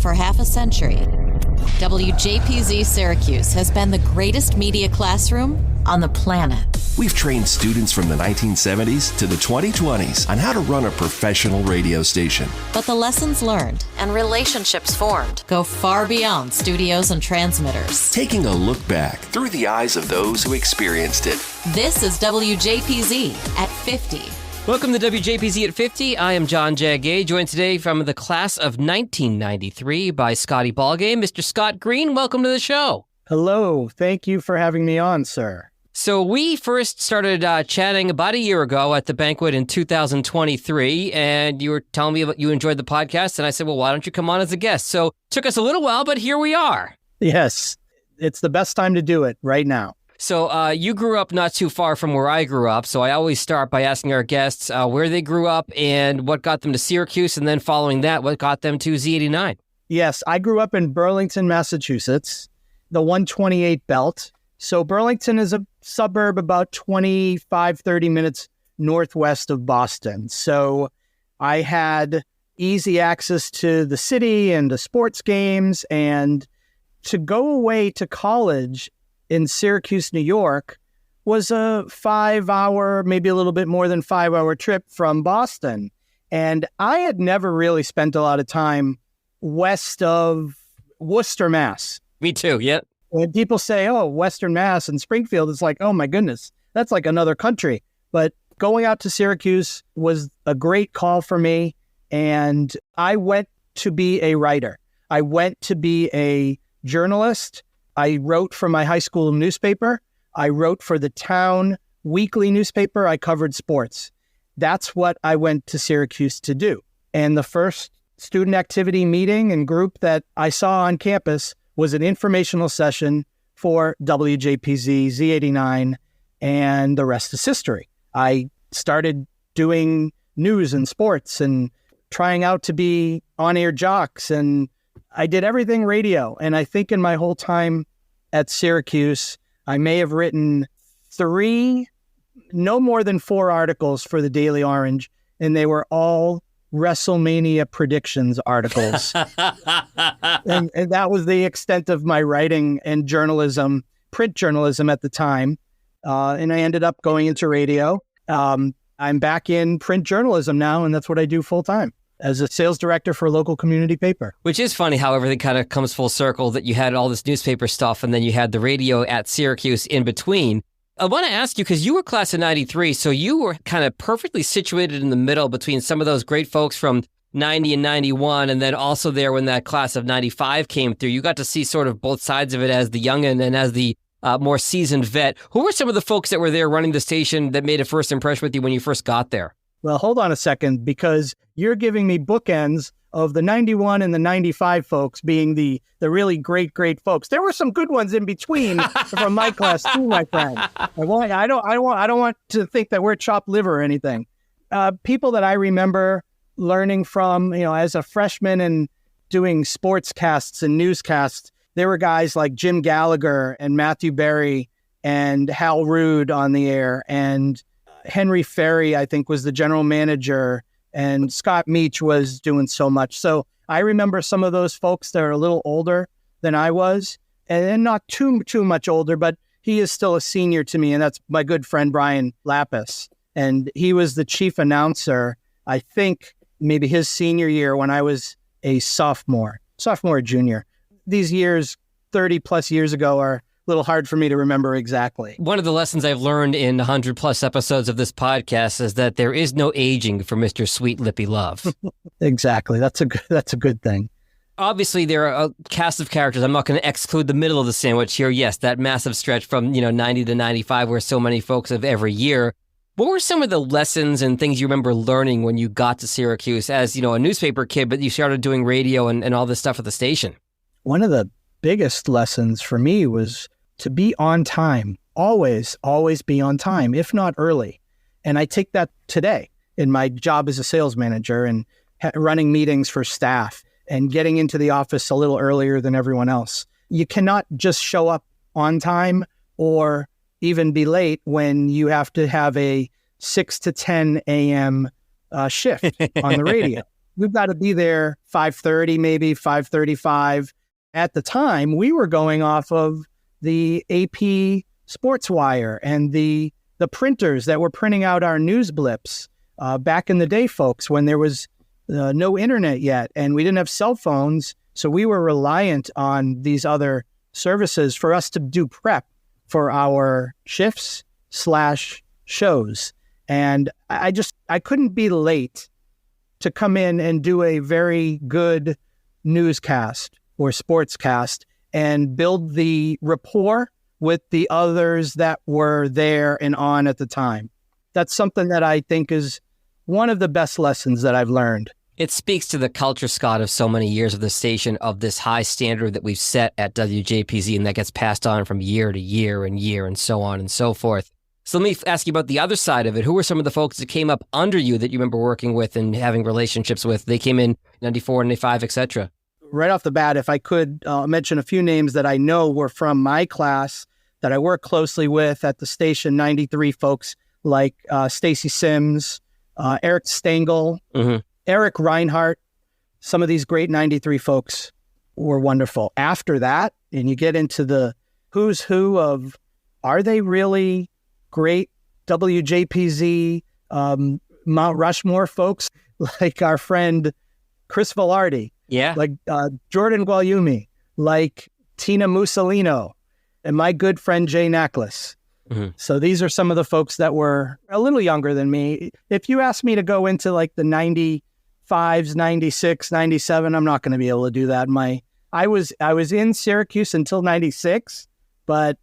for half a century, WJPZ Syracuse has been the greatest media classroom on the planet. We've trained students from the 1970s to the 2020s on how to run a professional radio station. But the lessons learned and relationships formed go far beyond studios and transmitters. Taking a look back through the eyes of those who experienced it. This is WJPZ at 50. Welcome to WJPZ at 50. I am John Jagay, joined today from the class of 1993 by Scotty Ballgame. Mr. Scott Greene, welcome to the show. Hello. Thank you for having me on, sir. So we first started chatting about a year ago at the banquet in 2023, and you were telling me about you enjoyed the podcast, and I said, well, why don't you come on as a guest? So it took us a little while, but here we are. Yes, it's the best time to do it right now. So you grew up not too far from where I grew up, so I always start by asking our guests where they grew up and what got them to Syracuse, and then following that, what got them to Z89. Yes, I grew up in Burlington, Massachusetts, the 128 belt. So Burlington is a suburb about 25, 30 minutes northwest of Boston. So I had easy access to the city and to sports games. And to go away to college in Syracuse, New York was a 5-hour, maybe a little bit more than 5-hour trip from Boston. And I had never really spent a lot of time west of Worcester, Mass. Me too, yeah. When people say, oh, Western Mass and Springfield, it's like, oh my goodness, that's like another country. But going out to Syracuse was a great call for me. And I went to be a writer. I went to be a journalist. I wrote for my high school newspaper. I wrote for the town weekly newspaper. I covered sports. That's what I went to Syracuse to do. And the first student activity meeting and group that I saw on campus was an informational session for WJPZ, Z89, and the rest is history. I started doing news and sports and trying out to be on-air jocks, and I did everything radio. And I think in my whole time at Syracuse, I may have written no more than 4 articles for the Daily Orange, and they were all WrestleMania predictions articles. and that was the extent of my writing and journalism, print journalism at the time. And I ended up going into radio. I'm back in print journalism now, and that's what I do full time as a sales director for a local community paper. Which is funny how everything kind of comes full circle, that you had all this newspaper stuff and then you had the radio at Syracuse in between. I want to ask you, because you were class of 93, so you were kind of perfectly situated in the middle between some of those great folks from 90 and 91, and then also there when that class of 95 came through. You got to see sort of both sides of it as the youngin' and as the more seasoned vet. Who were some of the folks that were there running the station that made a first impression with you when you first got there? Well, hold on a second, because you're giving me bookends of the 91 and the 95 folks being the really great folks. There were some good ones in between from my class too, my friend. I don't want to think that we're chopped liver or anything. People that I remember learning from, as a freshman and doing sports casts and newscasts, there were guys like Jim Gallagher and Matthew Berry and Hal Rood on the air, and Henry Ferry, I think, was the general manager, and Scott Meach was doing so much. So I remember some of those folks that are a little older than I was, and not too much older, but he is still a senior to me, and that's my good friend Brian Lapis. And he was the chief announcer, I think, maybe his senior year when I was a sophomore or junior. These years, 30 plus years ago, are a little hard for me to remember exactly. One of the lessons I've learned in 100 plus episodes of this podcast is that there is no aging for Mr. Sweet Lippy Love. Exactly. That's a good thing. Obviously, there are a cast of characters. I'm not going to exclude the middle of the sandwich here. Yes, that massive stretch from 90 to 95 where so many folks have every year. What were some of the lessons and things you remember learning when you got to Syracuse as, a newspaper kid, but you started doing radio and all this stuff at the station? One of the biggest lessons for me was to be on time, always be on time, if not early. And I take that today in my job as a sales manager and running meetings for staff and getting into the office a little earlier than everyone else. You cannot just show up on time or even be late when you have to have a 6 to 10 a.m. shift on the radio. we've got to be there 5:30, maybe 5:35. At the time, we were going off of the AP Sports Wire and the printers that were printing out our news blips back in the day, folks, when there was no internet yet and we didn't have cell phones. So we were reliant on these other services for us to do prep for our shifts/shows. And I couldn't be late to come in and do a very good newscast or sportscast and build the rapport with the others that were there and on at the time. That's something that I think is one of the best lessons that I've learned. It speaks to the culture, Scott, of so many years of the station, of this high standard that we've set at WJPZ, and that gets passed on from year to year and so on and so forth. So let me ask you about the other side of it. Who were some of the folks that came up under you that you remember working with and having relationships with? They came in 94, 95, etc. Right off the bat, if I could mention a few names that I know were from my class that I work closely with at the station, 93 folks like Stacy Sims, Eric Stengel, Eric Reinhardt. Some of these great 93 folks were wonderful. After that, and you get into the who's who of, are they really great WJPZ Mount Rushmore folks like our friend Chris Velarde, like Jordan Guglielmi, like Tina Mussolino, and my good friend Jay Naklis. So these are some of the folks that were a little younger than me. If you ask me to go into like the 95s, 96, 97, I'm not going to be able to do that. I was in Syracuse until 96, but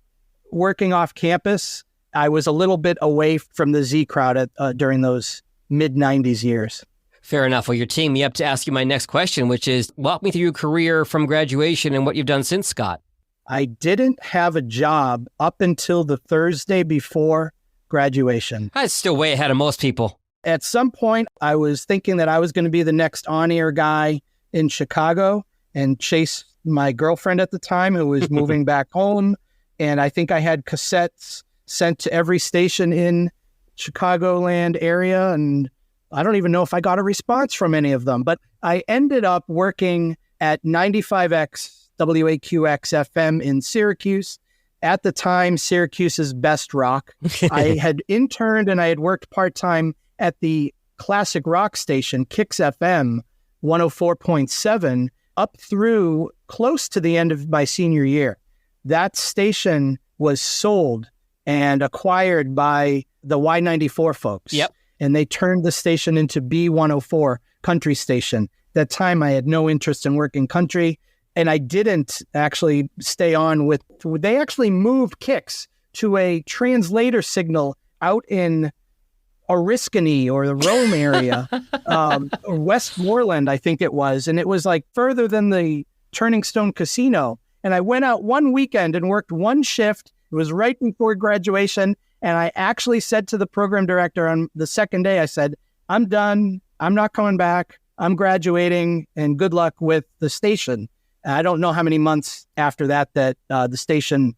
working off campus, I was a little bit away from the Z crowd during those mid-90s years. Fair enough. Well, you're teeing me up to ask you my next question, which is, walk me through your career from graduation and what you've done since, Scott. I didn't have a job up until the Thursday before graduation. That's still way ahead of most people. At some point, I was thinking that I was going to be the next on-air guy in Chicago and chase my girlfriend at the time, who was moving back home. And I think I had cassettes sent to every station in Chicagoland area. And I don't even know if I got a response from any of them. But I ended up working at 95X WAQX FM in Syracuse. At the time, Syracuse's best rock. I had interned and I had worked part-time at the classic rock station, Kix FM 104.7, up through close to the end of my senior year. That station was sold and acquired by the Y94 folks. Yep. And they turned the station into B104 country station. That time I had no interest in working country, and I didn't actually stay on with, they actually moved Kix to a translator signal out in Oriskany or the Rome area, or Westmoreland, I think it was. And it was like further than the Turning Stone Casino. And I went out one weekend and worked one shift. It was right before graduation. And I actually said to the program director on the second day, I said, I'm done. I'm not coming back. I'm graduating, and good luck with the station. I don't know how many months after that the station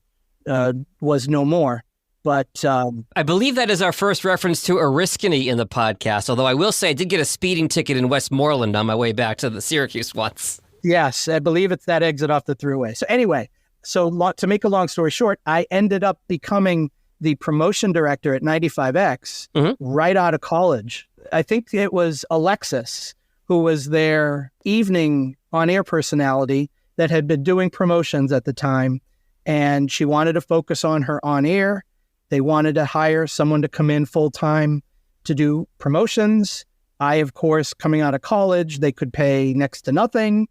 was no more. But I believe that is our first reference to Oriskany in the podcast, although I will say I did get a speeding ticket in Westmoreland on my way back to the Syracuse once. Yes, I believe it's that exit off the thruway. So anyway, to make a long story short, I ended up becoming the promotion director at 95X right out of college. I think it was Alexis, who was their evening on-air personality that had been doing promotions at the time, and she wanted to focus on her on-air. They wanted to hire someone to come in full-time to do promotions. I, of course, coming out of college, they could pay next to nothing,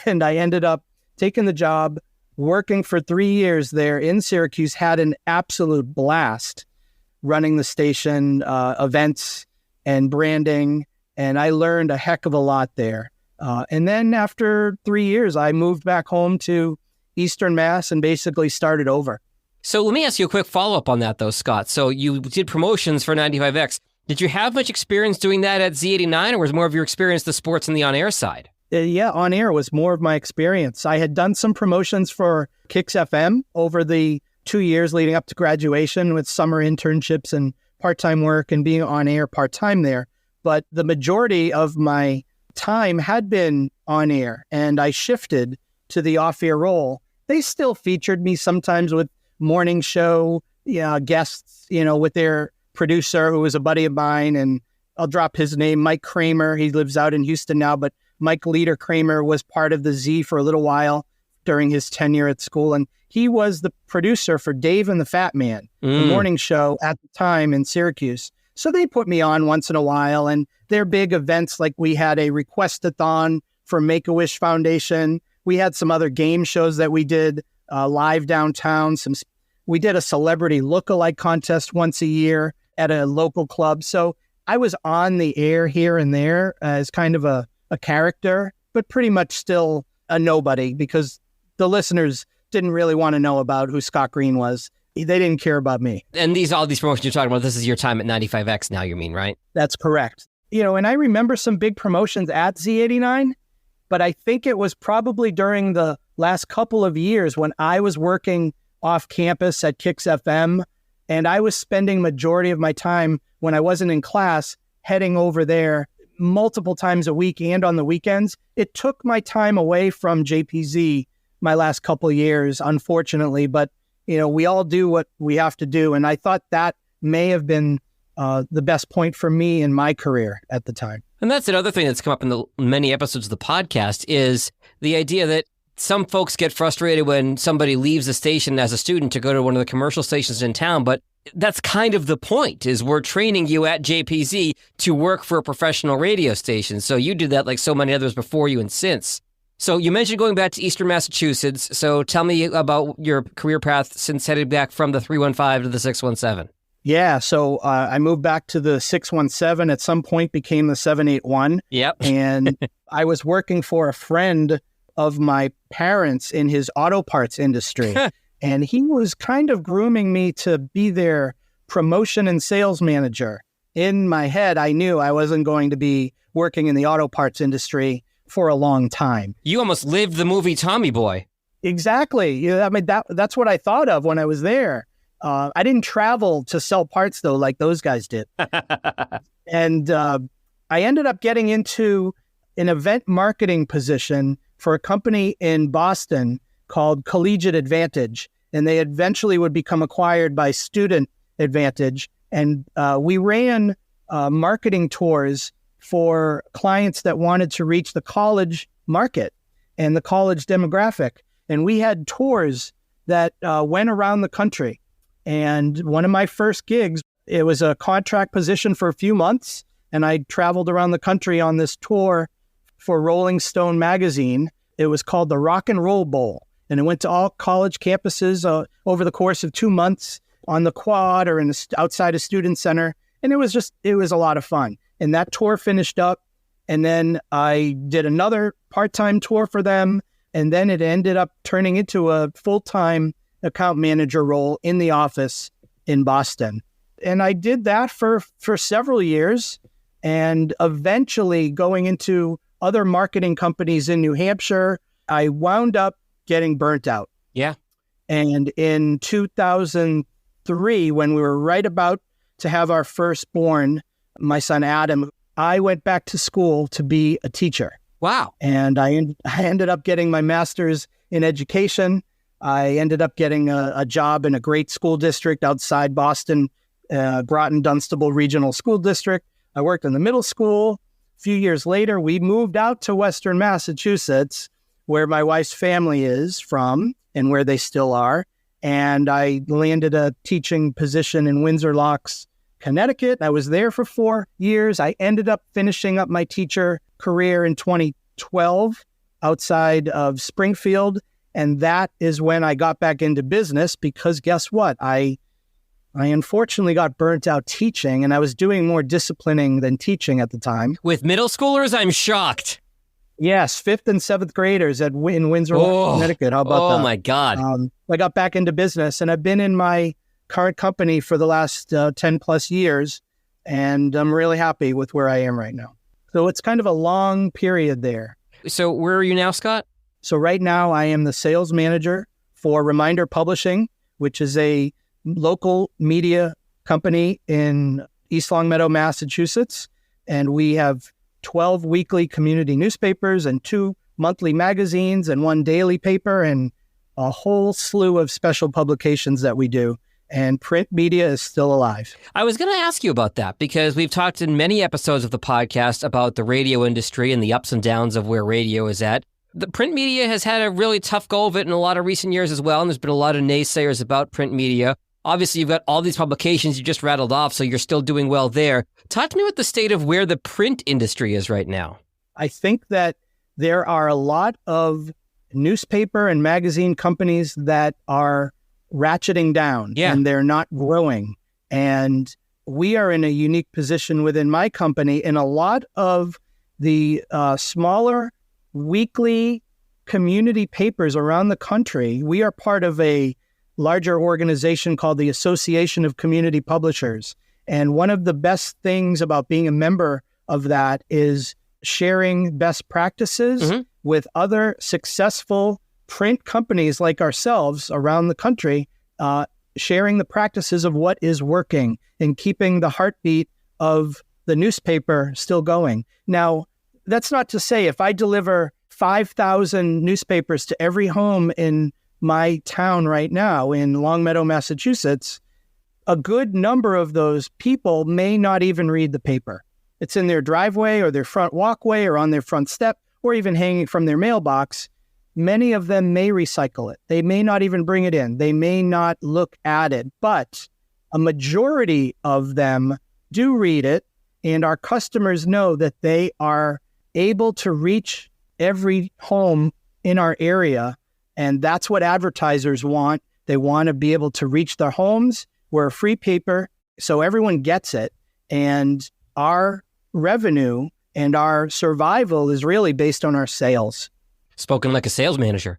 and I ended up taking the job, working for 3 years there in Syracuse, had an absolute blast running the station, events and branding, and I learned a heck of a lot there. And then after 3 years, I moved back home to Eastern Mass and basically started over. So let me ask you a quick follow-up on that, though, Scott. So you did promotions for 95X. Did you have much experience doing that at Z89, or was more of your experience the sports and the on-air side? Yeah, on-air was more of my experience. I had done some promotions for Kix FM over the 2 years leading up to graduation with summer internships and part-time work and being on-air part-time there. But the majority of my time had been on air and I shifted to the off-air role, they still featured me sometimes with morning show guests, with their producer who was a buddy of mine. And I'll drop his name, Mike Kramer. He lives out in Houston now, but Mike Leader Kramer was part of the Z for a little while during his tenure at school. And he was the producer for Dave and the Fat Man, the morning show at the time in Syracuse. So they put me on once in a while, and their big events, like we had a request-a-thon for Make-A-Wish Foundation. We had some other game shows that we did live downtown. We did a celebrity lookalike contest once a year at a local club. So I was on the air here and there as kind of a character, but pretty much still a nobody because the listeners didn't really want to know about who Scott Greene was. They didn't care about me. And all these promotions you're talking about, this is your time at 95X now, you mean, right? That's correct. And I remember some big promotions at Z89, but I think it was probably during the last couple of years when I was working off campus at Kix FM, and I was spending majority of my time when I wasn't in class heading over there multiple times a week and on the weekends. It took my time away from JPZ my last couple of years, unfortunately, but we all do what we have to do. And I thought that may have been the best point for me in my career at the time. And that's another thing that's come up in the many episodes of the podcast is the idea that some folks get frustrated when somebody leaves the station as a student to go to one of the commercial stations in town, but that's kind of the point, is we're training you at JPZ to work for a professional radio station. So you did that like so many others before you and since. So you mentioned going back to Eastern Massachusetts. So tell me about your career path since heading back from the 315 to the 617. Yeah, so I moved back to the 617, at some point became the 781. Yep. And I was working for a friend of my parents in his auto parts industry. And he was kind of grooming me to be their promotion and sales manager. In my head, I knew I wasn't going to be working in the auto parts industry for a long time. You almost lived the movie Tommy Boy. Exactly. That's what I thought of when I was there. I didn't travel to sell parts, though, like those guys did. And I ended up getting into an event marketing position for a company in Boston called Collegiate Advantage. And they eventually would become acquired by Student Advantage. And we ran marketing tours for clients that wanted to reach the college market and the college demographic. And we had tours that went around the country. And one of my first gigs, it was a contract position for a few months. And I traveled around the country on this tour for Rolling Stone magazine. It was called the Rock and Roll Bowl. And it went to all college campuses over the course of 2 months on the quad or outside a student center. And it was a lot of fun. And that tour finished up. And then I did another part-time tour for them. And then it ended up turning into a full-time account manager role in the office in Boston. And I did that for several years, and eventually going into other marketing companies in New Hampshire, I wound up getting burnt out. Yeah. And in 2003, when we were right about to have our firstborn, my son Adam, I went back to school to be a teacher. Wow. And I ended up getting my master's in education. I ended up getting a job in a great school district outside Boston, Groton Dunstable Regional School District. I worked in the middle school. A few years later, we moved out to Western Massachusetts, where my wife's family is from and where they still are. And I landed a teaching position in Windsor Locks, Connecticut. I was there for 4 years. I ended up finishing up my teacher career in 2012 outside of Springfield. And that is when I got back into business because guess what? I unfortunately got burnt out teaching, and I was doing more disciplining than teaching at the time. With middle schoolers, I'm shocked. Yes, 5th and 7th graders in Windsor, Connecticut. How about that? Oh, my God. I got back into business, and I've been in my current company for the last 10 plus years, and I'm really happy with where I am right now. So it's kind of a long period there. So where are you now, Scott? So right now I am the sales manager for Reminder Publishing, which is a local media company in East Longmeadow, Massachusetts. And we have 12 weekly community newspapers and 2 monthly magazines and 1 daily paper and a whole slew of special publications that we do. And print media is still alive. I was going to ask you about that because we've talked in many episodes of the podcast about the radio industry and the ups and downs of where radio is at. The print media has had a really tough go of it in a lot of recent years as well, and there's been a lot of naysayers about print media. Obviously, you've got all these publications you just rattled off, so you're still doing well there. Talk to me about the state of where the print industry is right now. I think that there are a lot of newspaper and magazine companies that are ratcheting down and they're not growing. And we are in a unique position within my company. In a lot of the smaller weekly community papers around the country, we are part of a larger organization called the Association of Community Publishers. And one of the best things about being a member of that is sharing best practices with other successful print companies like ourselves around the country, sharing the practices of what is working and keeping the heartbeat of the newspaper still going. Now, that's not to say if I deliver 5,000 newspapers to every home in my town right now in Longmeadow, Massachusetts, a good number of those people may not even read the paper. It's in their driveway or their front walkway or on their front step or even hanging from their mailbox. Many of them may recycle it. They may not even bring it in. They may not look at it, but a majority of them do read it, and our customers know that they are able to reach every home in our area, and that's what advertisers want. They want to be able to reach their homes. We're a free paper, so everyone gets it, and our revenue and our survival is really based on our sales. Spoken like a sales manager.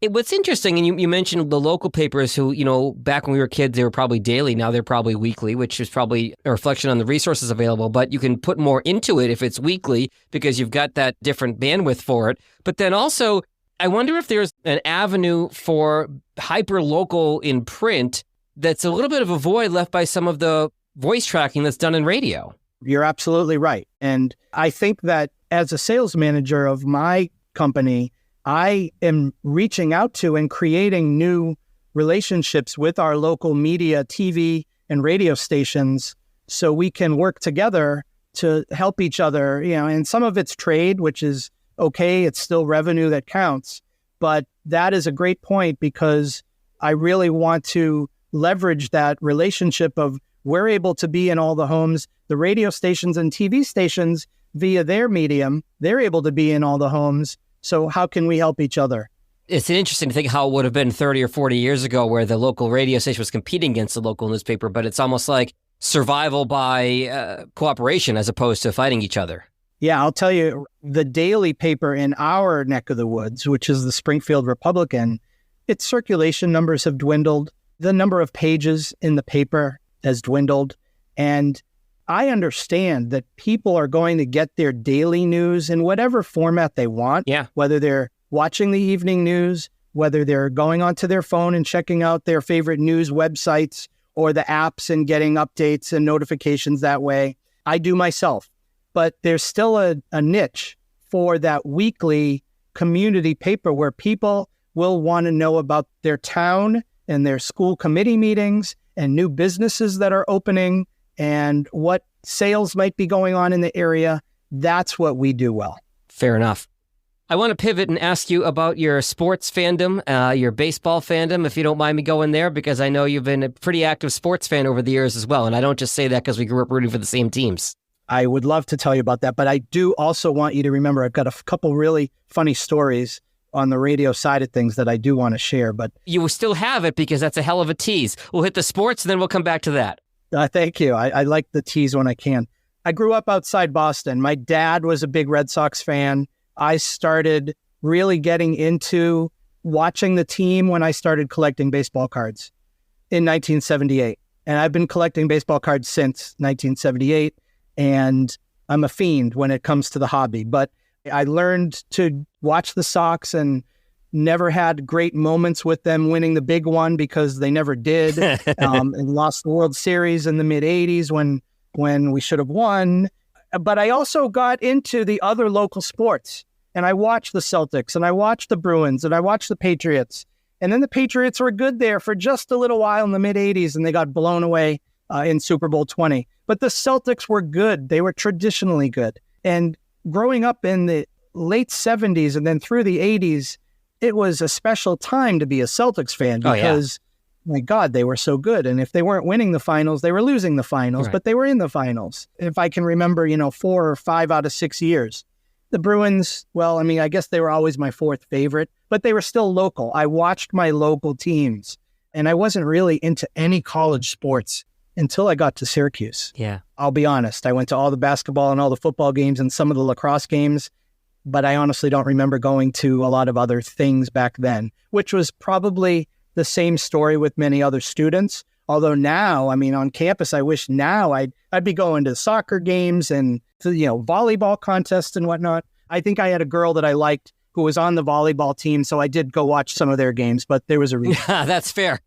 What's interesting, and you mentioned the local papers who, back when we were kids, they were probably daily. Now they're probably weekly, which is probably a reflection on the resources available. But you can put more into it if it's weekly because you've got that different bandwidth for it. But then also, I wonder if there's an avenue for hyper-local in print that's a little bit of a void left by some of the voice tracking that's done in radio. You're absolutely right. And I think that as a sales manager of my company, I am reaching out to and creating new relationships with our local media, TV, and radio stations so we can work together to help each other. And some of it's trade, which is okay. It's still revenue that counts. But that is a great point because I really want to leverage that relationship of we're able to be in all the homes. The radio stations and TV stations, via their medium, they're able to be in all the homes. So how can we help each other? It's interesting to think how it would have been 30 or 40 years ago where the local radio station was competing against the local newspaper, but it's almost like survival by cooperation as opposed to fighting each other. Yeah, I'll tell you, the daily paper in our neck of the woods, which is the Springfield Republican, its circulation numbers have dwindled. The number of pages in the paper has dwindled. And I understand that people are going to get their daily news in whatever format they want, whether they're watching the evening news, whether they're going onto their phone and checking out their favorite news websites or the apps and getting updates and notifications that way. I do myself. But there's still a niche for that weekly community paper where people will want to know about their town and their school committee meetings and new businesses that are opening and what sales might be going on in the area. That's what we do well. Fair enough. I want to pivot and ask you about your sports fandom, your baseball fandom, if you don't mind me going there, because I know you've been a pretty active sports fan over the years as well. And I don't just say that because we grew up rooting for the same teams. I would love to tell you about that, but I do also want you to remember I've got a couple really funny stories on the radio side of things that I do want to share. But you still have it because that's a hell of a tease. We'll hit the sports and then we'll come back to that. Thank you. I like the tease when I can. I grew up outside Boston. My dad was a big Red Sox fan. I started really getting into watching the team when I started collecting baseball cards in 1978. And I've been collecting baseball cards since 1978. And I'm a fiend when it comes to the hobby. But I learned to watch the Sox and never had great moments with them winning the big one because they never did. And lost the World Series in the mid-'80s when we should have won. But I also got into the other local sports, and I watched the Celtics, and I watched the Bruins, and I watched the Patriots. And then the Patriots were good there for just a little while in the mid-'80s, and they got blown away in Super Bowl 20. But the Celtics were good. They were traditionally good. And growing up in the late 70s and then through the 80s, it was a special time to be a Celtics fan because, my God, they were so good. And if they weren't winning the finals, they were losing the finals, but they were in the finals. If I can remember, 4 or 5 out of 6 years. The Bruins, well, I mean, I guess they were always my fourth favorite, but they were still local. I watched my local teams, and I wasn't really into any college sports until I got to Syracuse. Yeah. I'll be honest. I went to all the basketball and all the football games and some of the lacrosse games, but I honestly don't remember going to a lot of other things back then, which was probably the same story with many other students. Although now, I mean, on campus, I wish now I'd be going to soccer games and to, volleyball contests and whatnot. I think I had a girl that I liked who was on the volleyball team, so I did go watch some of their games, but there was a reason. That's fair.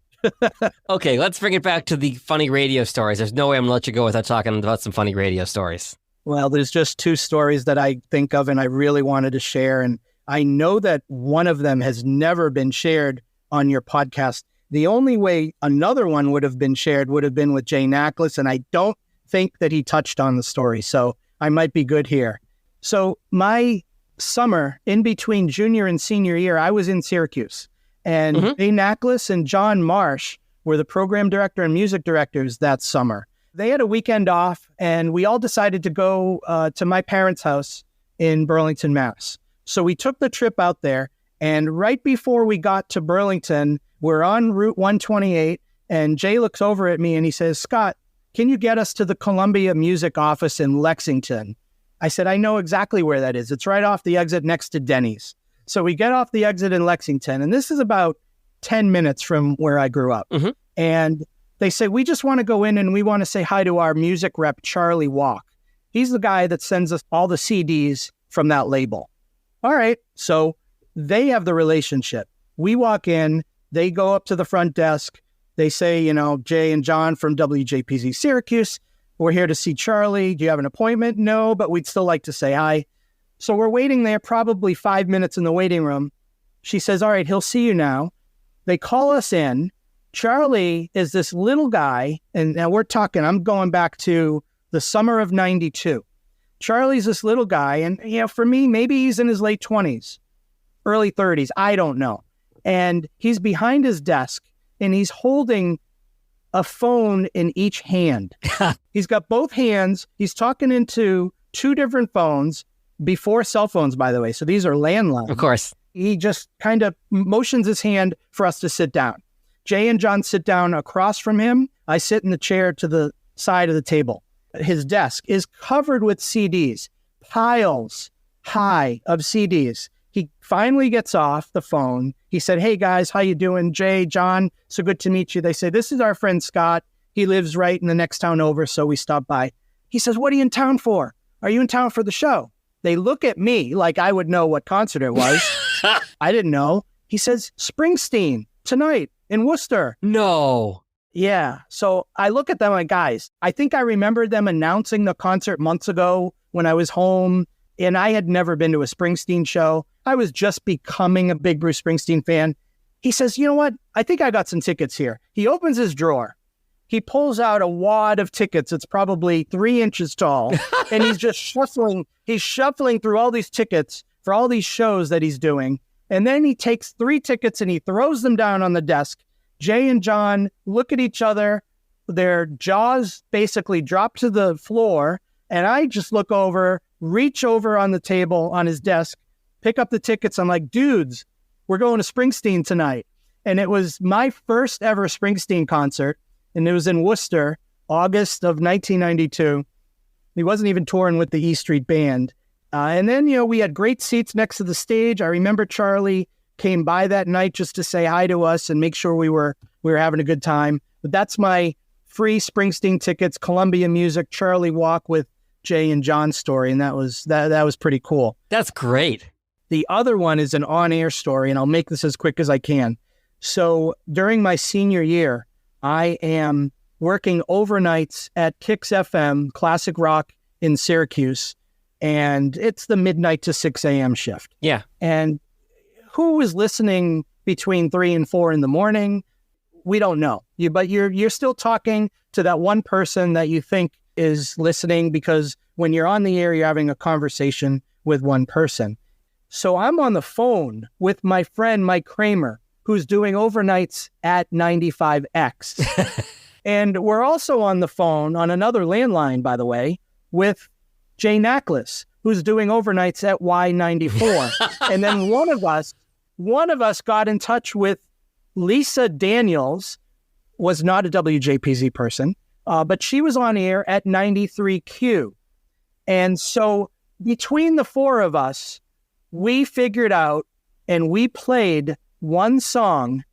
Okay, let's bring it back to the funny radio stories. There's no way I'm going to let you go without talking about some funny radio stories. Well, there's just 2 stories that I think of and I really wanted to share. And I know that one of them has never been shared on your podcast. The only way another one would have been shared would have been with Jay Nacklis, and I don't think that he touched on the story. So I might be good here. So my summer in between junior and senior year, I was in Syracuse. And Jay Nacklis and John Marsh were the program director and music directors that summer. They had a weekend off, and we all decided to go to my parents' house in Burlington, Mass. So we took the trip out there, and right before we got to Burlington, we're on Route 128, and Jay looks over at me and he says, "Scott, can you get us to the Columbia Music office in Lexington?" I said, "I know exactly where that is. It's right off the exit next to Denny's." So we get off the exit in Lexington, and this is about 10 minutes from where I grew up. And they say, "We just want to go in and we want to say hi to our music rep, Charlie Walk. He's the guy that sends us all the CDs from that label." All right. So they have the relationship. We walk in, they go up to the front desk. They say, "Jay and John from WJPZ Syracuse, we're here to see Charlie. Do you have an appointment?" "No, but we'd still like to say hi." So we're waiting there probably 5 minutes in the waiting room. She says, "All right, he'll see you now." They call us in. Charlie is this little guy, and now I'm going back to the summer of 92. Charlie's this little guy, and for me, maybe he's in his late 20s, early 30s, I don't know. And he's behind his desk, and he's holding a phone in each hand. He's got both hands. He's talking into 2 different phones, before cell phones, by the way. So these are landlines. Of course. He just kind of motions his hand for us to sit down. Jay and John sit down across from him. I sit in the chair to the side of the table. His desk is covered with CDs, piles high of CDs. He finally gets off the phone. He said, "Hey guys, how you doing? Jay, John, so good to meet you." They say, "This is our friend Scott. He lives right in the next town over, so we stopped by." He says, "What are you in town for? Are you in town for the show?" They look at me like I would know what concert it was. I didn't know. He says, "Springsteen, tonight in Worcester." No. Yeah. So I look at them like, guys, I think I remember them announcing the concert months ago when I was home, and I had never been to a Springsteen show. I was just becoming a big Bruce Springsteen fan. He says, "You know what? I think I got some tickets here." He opens his drawer. He pulls out a wad of tickets. It's probably 3 inches tall. And he's just shuffling. He's shuffling through all these tickets for all these shows that he's doing. And then he takes 3 tickets and he throws them down on the desk. Jay and John look at each other. Their jaws basically drop to the floor. And I just look over, reach over on the table on his desk, pick up the tickets. I'm like, "Dudes, we're going to Springsteen tonight." And it was my first ever Springsteen concert. And it was in Worcester, August of 1992. He wasn't even touring with the E Street Band. And then, we had great seats next to the stage. I remember Charlie came by that night just to say hi to us and make sure we were having a good time. But that's my free Springsteen tickets, Columbia Music, Charlie Walk with Jay and John story. And that was pretty cool. That's great. The other one is an on-air story, and I'll make this as quick as I can. So during my senior year, I am working overnights at Kix FM, classic rock in Syracuse, and it's the midnight to 6 a.m. shift. Yeah. And who is listening between 3 and 4 in the morning? We don't know. But you're still talking to that one person that you think is listening, because when you're on the air, you're having a conversation with one person. So I'm on the phone with my friend Mike Kramer, who's doing overnights at 95X. And we're also on the phone on another landline, by the way, with Jay Nacklis, who's doing overnights at Y94. And then one of us got in touch with Lisa Daniels, was not a WJPZ person, but she was on air at 93Q. And so between the four of us, we figured out and we played one song,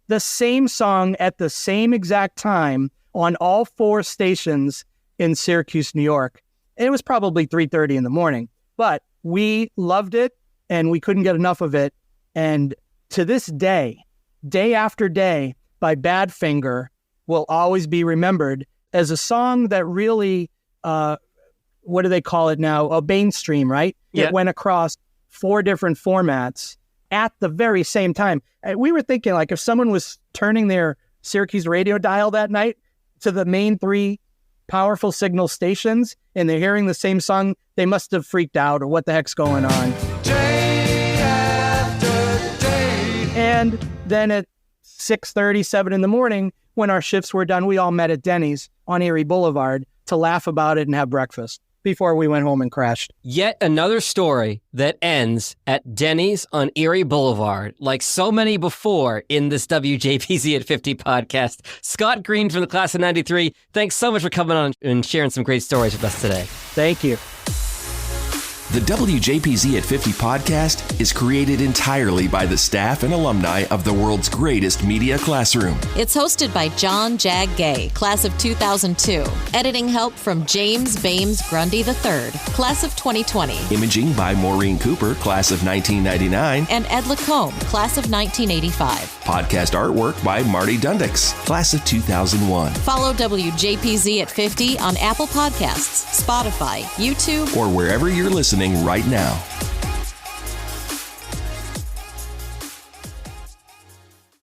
the same song at the same exact time on all four stations in Syracuse, New York. And it was probably 3:30 in the morning, but we loved it and we couldn't get enough of it. And to this day, Day After Day by Badfinger will always be remembered as a song that really, what do they call it now? A mainstream, right? Yeah. It went across 4 different formats at the very same time. And we were thinking, like, if someone was turning their Syracuse radio dial that night to the main 3 powerful signal stations and they're hearing the same song, they must have freaked out, or what the heck's going on. Day after day. And then at 6:30, 7 in the morning, when our shifts were done, we all met at Denny's on Erie Boulevard to laugh about it and have breakfast before we went home and crashed. Yet another story that ends at Denny's on Erie Boulevard, like so many before in this WJPZ at 50 podcast. Scott Greene from the class of 93, thanks so much for coming on and sharing some great stories with us today. Thank you. The WJPZ at 50 podcast is created entirely by the staff and alumni of the world's greatest media classroom. It's hosted by John Jag Gay, class of 2002. Editing help from James Bames Grundy III, class of 2020. Imaging by Maureen Cooper, class of 1999. And Ed Lacombe, class of 1985. Podcast artwork by Marty Dundix, class of 2001. Follow WJPZ at 50 on Apple Podcasts, Spotify, YouTube, or wherever you're listening right now.